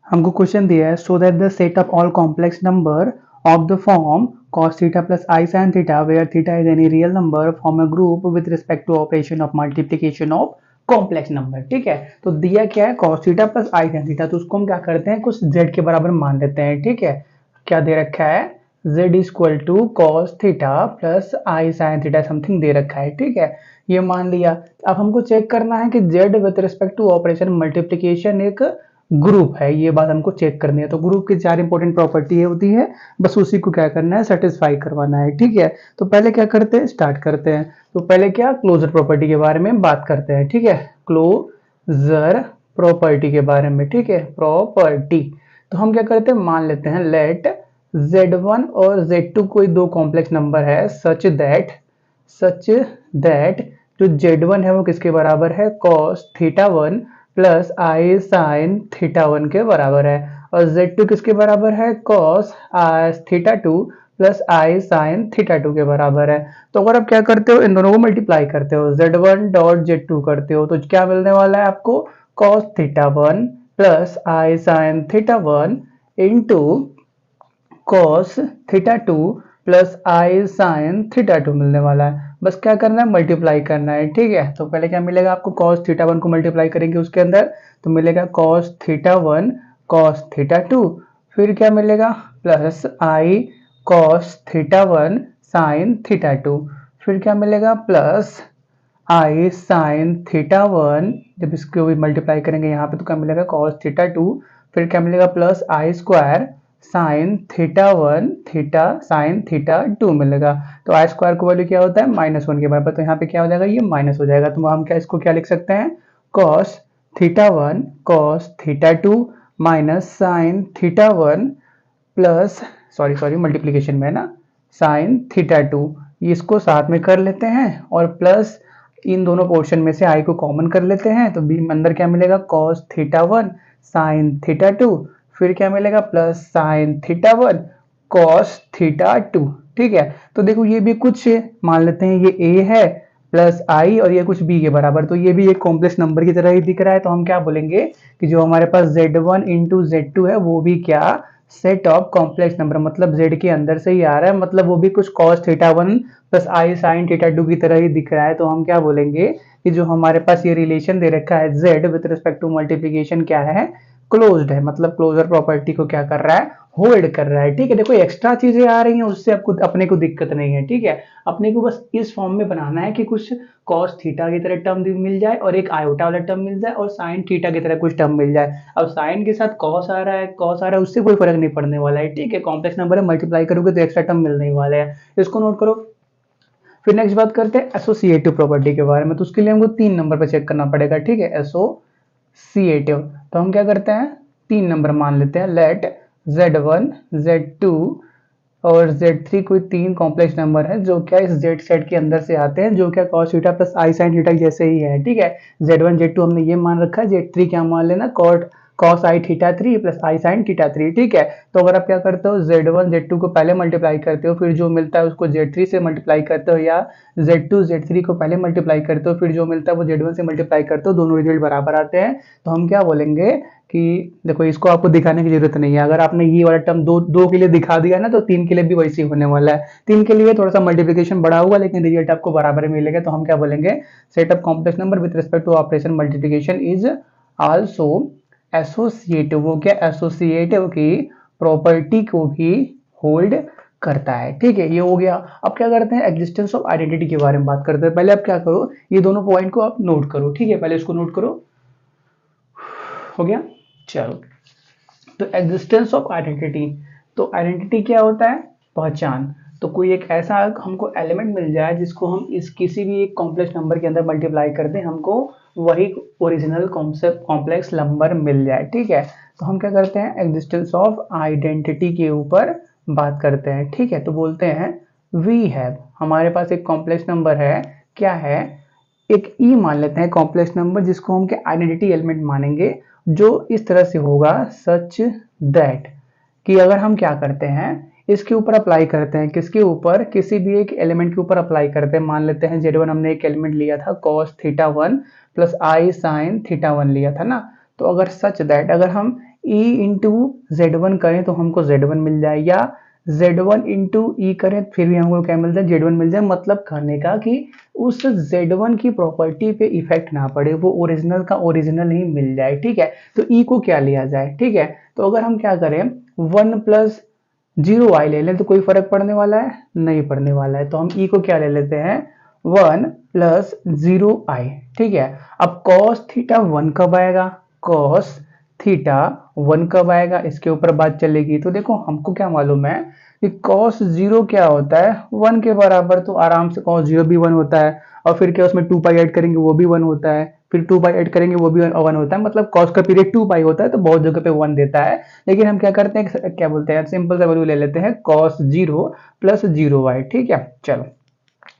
हमको क्वेश्चन दिया है so that the set of all complex number of the form cos theta plus i sin theta where theta is any real number form a group with respect to operation of multiplication of complex number. ठीक है, तो दिया क्या है cos theta plus i sin theta, तो उसको हम क्या करते हैं कुछ z के बराबर मान लेते हैं। ठीक है, क्या दे रखा है z is equal to cos theta plus i sin theta something दे रखा है। ठीक है, ये मान लिया। अब हमको चेक करना है कि z with respect to operation multiplication एक ग्रुप है, ये बात हमको चेक करनी है। तो ग्रुप की 4 इंपॉर्टेंट प्रॉपर्टी होती है, बस उसी को क्या करना है सेटिस्फाई करवाना है। ठीक है, तो पहले क्या करते हैं स्टार्ट करते हैं। तो पहले क्या क्लोजर प्रॉपर्टी के बारे में बात करते हैं। ठीक है, क्लोजर प्रॉपर्टी के बारे में। ठीक है, प्रॉपर्टी तो हम क्या करते हैं मान लेते हैं लेट z1 और z2 कोई दो कॉम्प्लेक्स नंबर है सच दैट जो z1 है वो किसके बराबर है cos theta 1 plus i sin theta 1 के बराबर है, और z2 किसके बराबर है cos theta 2 plus i sin theta 2 के बराबर है। तो अगर आप क्या करते हो इन दोनों को मल्टीप्लाई करते हो z1 डॉट z2 करते हो तो क्या मिलने वाला है आपको cos theta 1 plus i sin theta 1 into cos theta 2 plus i sin theta 2 मिलने वाला है। बस क्या करना है मल्टीप्लाई करना है। ठीक है, तो पहले क्या मिलेगा आपको cos थीटा 1 को मल्टीप्लाई करेंगे उसके अंदर तो मिलेगा cos थीटा 1 cos थीटा 2, फिर क्या मिलेगा प्लस आई cos थीटा 1 sin थीटा 2, फिर क्या मिलेगा प्लस आई sin थीटा 1, जब इसको भी मल्टीप्लाई करेंगे यहाँ पे तो क्या मिलेगा cos थीटा 2, फिर क्या मिलेगा plus i square sin theta 1 theta sin theta 2 मिलेगा। तो आई स्क्वायर को वैल्यू क्या होता है -1 के बराबर, तो यहाँ पे क्या हो जाएगा ये माइनस हो जाएगा। तो हम क्या इसको क्या लिख सकते हैं cos theta 1 cos theta 2 minus sin theta 1 plus sorry multiplication में ना sin थीटा 2, इसको साथ में कर लेते हैं और प्लस इन दोनों पोर्शन में से आई को कॉमन कर लेते हैं तो बी अंदर क्या मिलेगा cos थीटा 1 sin थीटा 2, फिर क्या मिलेगा plus sin theta 1 cos theta 2। ठीक है, तो देखो ये भी कुछ मान लेते हैं ये a है प्लस आई और ये कुछ b के बराबर, तो ये भी एक कॉम्प्लेक्स नंबर की तरह ही दिख रहा है। तो हम क्या बोलेंगे कि जो हमारे पास z1 इंटू z2 है वो भी क्या सेट ऑफ कॉम्प्लेक्स नंबर, मतलब z के अंदर से ही आ रहा है, मतलब वो भी कुछ cos theta 1 plus i sin theta 2 की तरह ही दिख रहा है। तो हम क्या बोलेंगे कि जो हमारे पास ये रिलेशन दे रखा है z with respect to multiplication क्या है क्लोज्ड है, मतलब क्लोजर प्रॉपर्टी को क्या कर रहा है होल्ड कर रहा है। ठीक है, देखो एक्स्ट्रा चीजें आ रही हैं उससे आपको अपने को दिक्कत नहीं है। ठीक है, अपने को बस इस फॉर्म में बनाना है कि कुछ cos थीटा की तरह टर्म मिल जाए और एक आयोटा वाला टर्म मिल जाए और sin थीटा की तरह कुछ टर्म मिल जाए। अब sin के साथ cos आ रहा है उससे कोई फर्क नहीं पड़ने वाला है। ठीक है, कॉम्प्लेक्स नंबर है मल्टीप्लाई करोगे तो एक्स्ट्रा टर्म मिलने वाले हैं, इसको नोट करो। फिर नेक्स्ट बात करते हैं एसोसिएटिव प्रॉपर्टी के बारे में, तो उसके लिए हमको 3 नंबर पे चेक करना पड़ेगा। ठीक है, एसोसिएटिव तो हम क्या करते हैं 3 नंबर मान लेते हैं लेट z1 z2 और z3 कोई 3 कॉम्प्लेक्स नंबर है जो क्या इस z सेट के अंदर से आते हैं, जो क्या cos theta plus i sin theta जैसे ही है। ठीक है, z1 z2 हमने ये मान रखा है, z3 क्या मान लेना cos I theta 3 plus i sin theta 3। ठीक है, तो अगर आप क्या करते हो z1 z2 को पहले मल्टीप्लाई करते हो फिर जो मिलता है उसको z3 से मल्टीप्लाई करते हो, या z2 z3 को पहले मल्टीप्लाई करते हो फिर जो मिलता है वो z1 से मल्टीप्लाई करते हो, दोनों रिजल्ट बराबर आते हैं। तो हम क्या बोलेंगे कि देखो इसको आपको दिखाने की जरूरत नहीं है, अगर आपने ये वाला टर्म दो के लिए दिखा दिया ना तो 3 के लिए भी वैसे ही होने वाला है। 3 के लिए थोड़ा सा मल्टीप्लिकेशन बड़ा होगा लेकिन रिजल्ट आपको बराबर मिलेगा। तो हम क्या बोलेंगे set of complex number with respect to operation multiplication is also associative. वो क्या एसोसिएटिव की प्रॉपर्टी को भी होल्ड करता है। ठीक है, ये हो गया। अब क्या करते हैं एग्जिस्टेंस ऑफ आइडेंटिटी के बारे में बात करते हैं। पहले आप क्या करो ये दोनों पॉइंट को आप नोट करो। ठीक है, पहले इसको नोट करो, हो गया। चलो, तो एग्जिस्टेंस ऑफ आइडेंटिटी, तो आइडेंटिटी क्या होता है पहचान। तो कोई एक ऐसा हमको एलिमेंट मिल जाए जिसको हम इस किसी भी एक कॉम्प्लेक्स नंबर के अंदर मल्टीप्लाई कर दें, हमको वही ओरिजिनल कॉन्सेप्ट कॉम्प्लेक्स नंबर मिल जाए। ठीक है, तो हम क्या करते हैं एग्जिस्टेंस ऑफ आइडेंटिटी के ऊपर बात करते हैं। ठीक है, तो बोलते हैं वी हैव, हमारे पास एक कॉम्प्लेक्स नंबर है, क्या है एक ई मान लेते हैं कॉम्प्लेक्स नंबर जिसको हम आइडेंटिटी एलिमेंट मानेंगे, जो इस तरह से होगा सच दैट कि अगर हम क्या करते हैं इसके ऊपर अप्लाई करते हैं, किसके ऊपर किसी भी एक एलिमेंट के ऊपर अप्लाई करते हैं। मान लेते हैं z1 हमने एक एलिमेंट लिया था cos theta 1 plus i sin theta 1 लिया था ना, तो अगर सच दैट अगर हम ई इंटू जेड वन करें तो हमको जेड वन मिल जाए, या जेड वन इंटू ई करें फिर भी हमको क्या मिलता है, जेड वन मिल जाए। मतलब कहने का कि उस जेड वन की प्रॉपर्टी पे इफेक्ट ना पड़े, वो ओरिजिनल का ओरिजिनल ही मिल जाए। ठीक है, तो ई को क्या लिया जाए। ठीक है, तो अगर हम क्या करें, वन प्लस जीरो वाई ले लें तो कोई फर्क पड़ने वाला है, नहीं पड़ने वाला है। तो हम ई को क्या ले लेते हैं, वन प्लस जीरो आई। ठीक है, अब कॉस थीटा वन कब आएगा, कॉस थीटा वन कब आएगा, इसके ऊपर बात चलेगी। तो देखो हमको क्या मालूम है कि कॉस जीरो क्या होता है, वन के बराबर। तो आराम से कॉस जीरो भी वन होता है, और फिर क्या उसमें टू पाई ऐड करेंगे वो भी वन होता है, फिर टू पाई ऐड करेंगे वो भी वन होता है। मतलब कॉस का पीरियड टू पाई होता है, तो बहुत जगह पे वन देता है। लेकिन हम क्या करते हैं, क्या बोलते हैं, सिंपल सा वैल्यू ले लेते हैं, cos zero plus zero y. ठीक है, चलो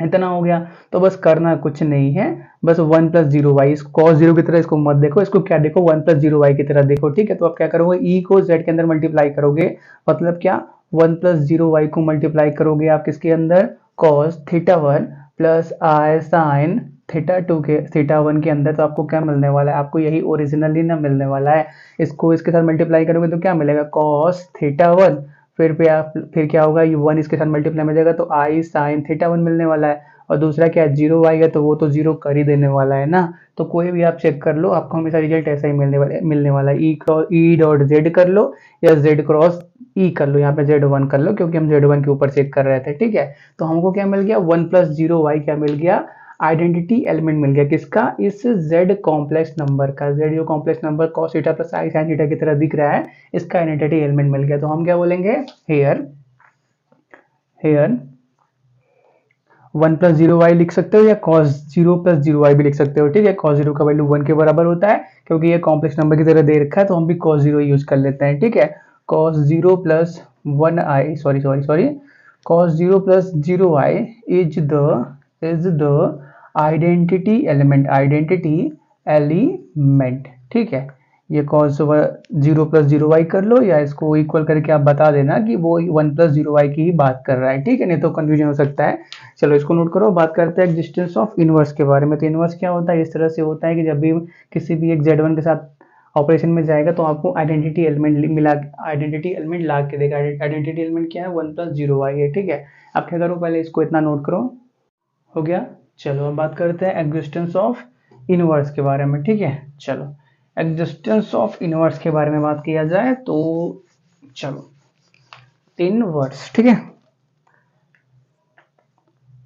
इतना हो गया। तो बस करना कुछ नहीं है, बस वन प्लस जीरो वाई, इस कॉस जीरो की तरह इसको मत देखो, इसको क्या देखो, वन प्लस जीरो वाई की तरह देखो। ठीक है, तो आप क्या करोगे, ई को जेड के अंदर मल्टीप्लाई करोगे, मतलब क्या, वन प्लस जीरो वाई को मल्टीप्लाई करोगे आप किसके अंदर, cos theta one plus i sine theta two के, थीटा वन के अंदर। तो आपको क्या मिलने वाला है, आपको यही ओरिजिनली ना मिलने वाला है। इसको इसके साथ मल्टीप्लाई करोगे तो क्या मिलेगा, कॉस थीटा वन, फिर क्या होगा, ये वन इसके साथ मल्टीप्लाई में जाएगा तो आई साइन थीटा वन मिलने वाला है। और दूसरा क्या, जीरो आएगा तो वो तो जीरो कर ही देने वाला है ना। तो कोई भी आप चेक कर लो, आपको हमेशा रिजल्ट ऐसा ही मिलने वाला है। ई क्रॉस ई डॉट जेड कर लो, या जेड क्रॉस ई कर लो, यहाँ पे जेड वन कर लो, क्योंकि हम जेड वन के ऊपर चेक कर रहे थे। ठीक है, तो हमको क्या मिल गया, वन प्लस जीरो वाई क्या मिल गया, आइडेंटिटी एलिमेंट मिल गया। किसका, इस जेड कॉम्प्लेक्स नंबर का, जेड जो complex number cos theta plus i sine theta की तरह दिख रहा है, इसका आइडेंटिटी एलिमेंट मिल गया। तो हम क्या बोलेंगे, here here one plus zero y लिख सकते हो, या cos zero plus zero y भी लिख सकते हो। ठीक है, कॉस जीरो का वैल्यू वन के बराबर होता है, क्योंकि ये कॉम्प्लेक्स नंबर की तरह दे रखा है, तो हम भी कॉस जीरो यूज कर लेते हैं। ठीक है, cos zero plus one i, sorry cos zero plus zero i is the identity element. ठीक है, ये cos zero plus zero y कर लो, या इसको इक्वल करके आप बता देना कि वो वन प्लस जीरो वाई की ही बात कर रहा है। ठीक है, नहीं तो कंफ्यूजन हो सकता है। चलो इसको नोट करो। बात करते हैं एग्जिस्टेंस ऑफ इनवर्स के बारे में। तो इनवर्स क्या होता है, इस तरह से होता है कि जब भी किसी भी एक Z1 के साथ ऑपरेशन में जाएगा तो आपको आइडेंटिटी एलिमेंट ला के देगा। आइडेंटिटी एलिमेंट क्या है, वन प्लस जीरो वाई है। ठीक है, आप क्या करो, पहले इसको इतना नोट करो, हो गया। चलो अब बात करते हैं एग्जिस्टेंस ऑफ इनवर्स के बारे में। ठीक है, चलो एग्जिस्टेंस ऑफ इनवर्स के बारे में बात किया जाए तो चलो इनवर्स। ठीक है,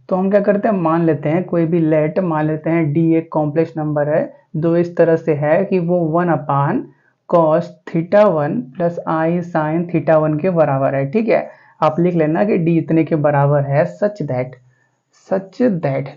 तो हम क्या करते हैं, मान लेते हैं कोई भी लेट, मान लेते हैं डी एक कॉम्प्लेक्स नंबर है, जो इस तरह से है कि वो one upon cos theta one plus i sine theta one के बराबर है। ठीक है, आप लिख लेना कि डी इतने के बराबर है, सच दैट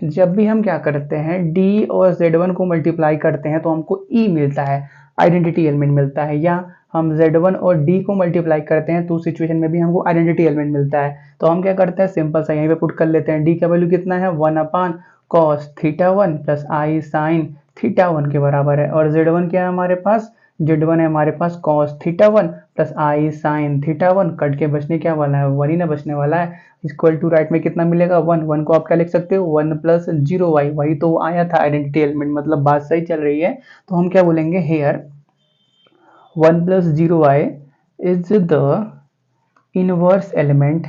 जब भी हम क्या करते हैं, डी और Z1 को मल्टीप्लाई करते हैं तो हमको ई मिलता है, आइडेंटिटी एलिमेंट मिलता है, या हम Z1 और डी को मल्टीप्लाई करते हैं तो उस सिचुएशन में भी हमको आइडेंटिटी एलिमेंट मिलता है। तो हम क्या करते हैं, सिंपल सा यहीं पे पुट कर लेते हैं, डी का वैल्यू कितना है, one upon cos theta one plus i sine theta one के बराबर है। और Z1 क्या है हमारे पास, Z1 है हमारे पास cos theta one plus i sine theta one, cut के बचने क्या वाला है, वन ही ना बचने वाला है। इक्वल टू राइट में कितना मिलेगा, वन। वन को आप क्या लिख सकते हो, वन प्लस जीरो वाई, वही तो आया था आइडेंटिटी एलिमेंट, मतलब बात सही चल रही है। तो हम क्या बोलेंगे, here one plus zero y is the inverse element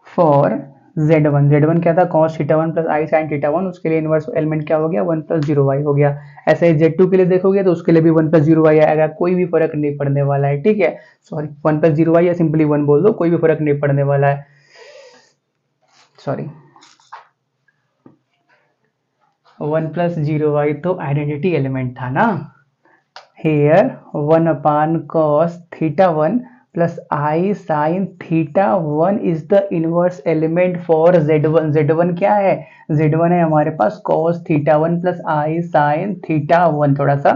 for Z1 क्या था, cos theta one plus i sine theta one, उसके लिए इनवर्स एलिमेंट क्या हो गया, वन प्लस जीरो वाई हो गया। ऐसे ही Z2 के लिए देखोगे तो उसके लिए भी वन प्लस जीरो वाई आएगा, कोई भी फर्क नहीं पड़ने वाला है। ठीक है, sorry one plus zero y या सिंपली वन बोल दो, कोई भी फर्क नहीं पड़ने वाला है। Sorry, one plus zero y तो आइडेंटिटी एलिमेंट था ना। Here one upon cos theta one plus i sine theta one is the inverse element for Z1। Z1 क्या है, Z1 है हमारे पास cos theta one plus i sine theta one. थोड़ा सा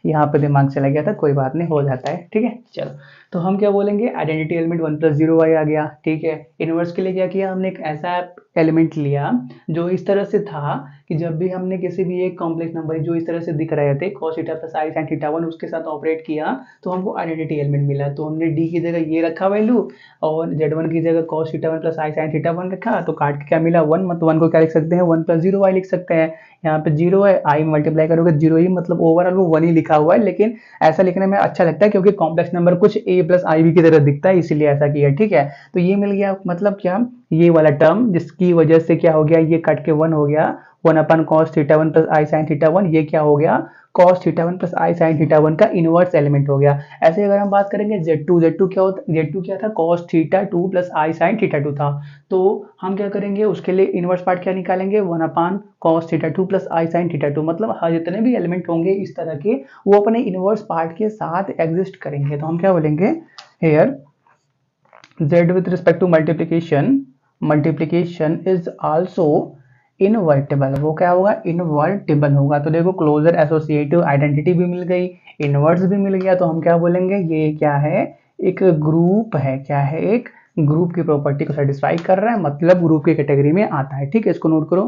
यहाँ पे दिमाग चला गया था, कोई बात नहीं, हो जाता है। ठीक है, चलो तो हम क्या बोलेंगे, identity element one plus zero Y आ गया। ठीक है, इनवर्स के लिए क्या किया हमने, एक ऐसा एलिमेंट लिया जो इस तरह से था कि जब भी हमने किसी भी एक कॉम्प्लेक्स नंबर जो इस तरह से दिख रहे थे cos theta plus i sin theta 1 उसके साथ ऑपरेट किया तो हमको आइडेंटिटी एलिमेंट मिला। तो हमने d की जगह ये रखा वैल्यू और z1 की जगह cos theta 1 plus i sin theta 1 रखा, तो काट के क्या मिला 1, मतलब 1 को क्या लिख सकते हैं 1 प्लस 0 y लिख सकते हैं। यहाँ पे 0 है, i मल्टीप्लाई करोगे 0 ही, मतलब ओवरऑल वो 1 ही लिखा हुआ है, लेकिन ऐसा लिखने में अच्छा लगता है क्योंकि कॉम्प्लेक्स नंबर कुछ a प्लस आई भी की तरह दिखता है, इसीलिए ऐसा किया। ठीक है, तो ये मिल गया, मतलब क्या ये वाला टर्म जिसकी वजह से क्या हो गया, ये कट के 1 हो गया, 1 अपन cos theta 1 plus i sin theta 1, ये क्या हो गया cos theta 1 plus i sin theta 1 का इनवर्स एलिमेंट हो गया। ऐसे अगर हम बात करेंगे z2 क्या होता, z2 क्या था cos theta 2 plus i sin theta 2 था। तो हम क्या करेंगे उसके लिए इनवर्स पार्ट क्या निकालेंगे 1 अपान cos theta 2 plus i sin theta 2, मतलब हर जितने भी एलिमेंट होंगे इस तरह के वो अपने इनवर्स पार्ट के साथ एग्जिस्ट करेंगे। तो हम क्या बोलेंगे here z with respect to multiplication is also invertible, वो क्या होगा इनवर्टेबल होगा। तो देखो क्लोजर एसोसिएटिव आइडेंटिटी भी मिल गई, इनवर्स भी मिल गया, तो हम क्या बोलेंगे ये क्या है एक ग्रुप है, क्या है एक ग्रुप की प्रॉपर्टी को सेटिस्फाई कर रहा है, मतलब ग्रुप की कैटेगरी में आता है। ठीक है, इसको नोट करो।